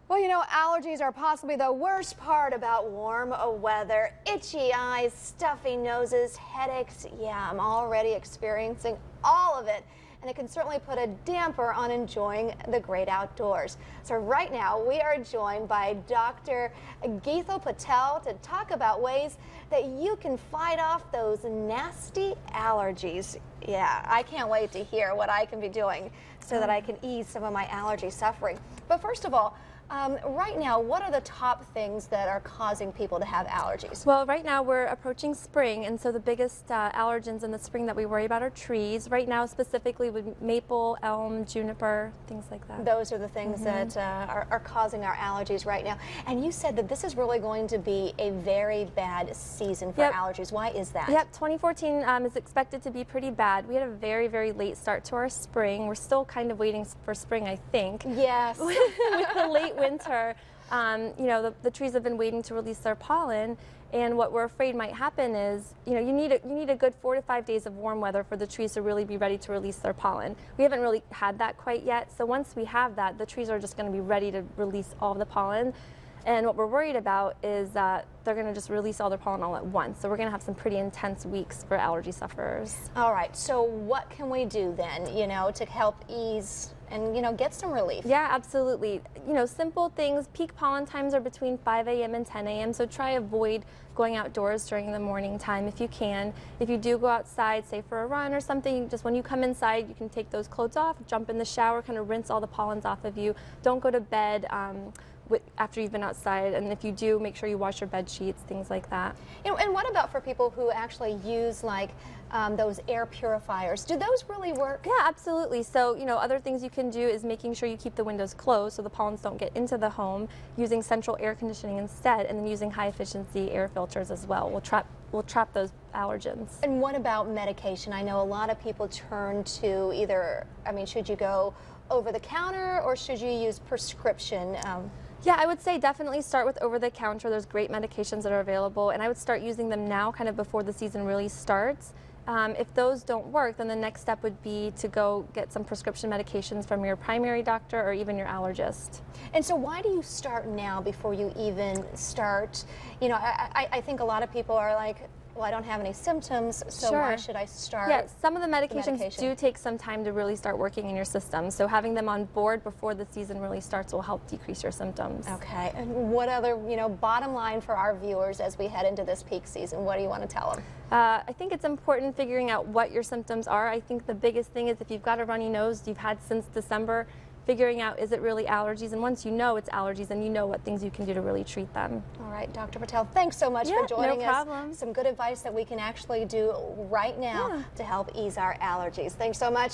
Well, you know, allergies are possibly the worst part about warm weather. Itchy eyes, stuffy noses, headaches. Yeah, I'm already experiencing all of it. And it can certainly put a damper on enjoying the great outdoors. So right now we are joined by Dr. Gital Patel to talk about ways that you can fight off those nasty allergies. Yeah, I can't wait to hear what I can be doing so that I can ease some of my allergy suffering. But first of all, right now, what are the top things that are causing people to have allergies? Well, right now we're approaching spring, and so the biggest allergens in the spring that we worry about are trees. Right now, specifically with maple, elm, juniper, things like that. Those are the things that are causing our allergies right now. And you said that this is really going to be a very bad season for allergies. Why is that? Yep, 2014 is expected to be pretty bad. We had a very, very late start to our spring. We're still kind of waiting for spring, I think. Yes. With the late winter, you know, the trees have been waiting to release their pollen, and what we're afraid might happen is, you know, you need a good 4 to 5 days of warm weather for the trees to really be ready to release their pollen. We haven't really had that quite yet, so once we have that, the trees are just going to be ready to release all of the pollen. And what we're worried about is that they're going to just release all their pollen all at once. So we're going to have some pretty intense weeks for allergy sufferers. All right, so what can we do then, you know, to help ease and, you know, get some relief? Yeah, absolutely. You know, simple things. Peak pollen times are between 5 a.m. and 10 a.m., so try avoid going outdoors during the morning time if you can. If you do go outside, say for a run or something, just when you come inside, you can take those clothes off, jump in the shower, kind of rinse all the pollens off of you. Don't go to bed after you've been outside, and if you do, make sure you wash your bed sheets, things like that. You know, and what about for people who actually use like those air purifiers? Do those really work? Yeah, absolutely. So, you know, other things you can do is making sure you keep the windows closed so the pollens don't get into the home, using central air conditioning instead, and then using high efficiency air filters as well. We'll trap those allergens. And what about medication? I know a lot of people turn to either, I mean, should you go over the counter or should you use prescription? Yeah, I would say definitely start with over-the-counter. There's great medications that are available, and I would start using them now, kind of before the season really starts. If those don't work, then the next step would be to go get some prescription medications from your primary doctor or even your allergist. And so why do you start now before you even start? You know, I think a lot of people are like, well, I don't have any symptoms, so why should I start? Yeah, some of the medications do take some time to really start working in your system, so having them on board before the season really starts will help decrease your symptoms. Okay, and what other, you know, bottom line for our viewers as we head into this peak season, what do you want to tell them? I think it's important figuring out what your symptoms are. I think the biggest thing is if you've got a runny nose you've had since December, figuring out, is it really allergies? And once you know it's allergies, then you know what things you can do to really treat them. All right, Dr. Patel, thanks so much for joining us. No problem. Some good advice that we can actually do right now to help ease our allergies. Thanks so much.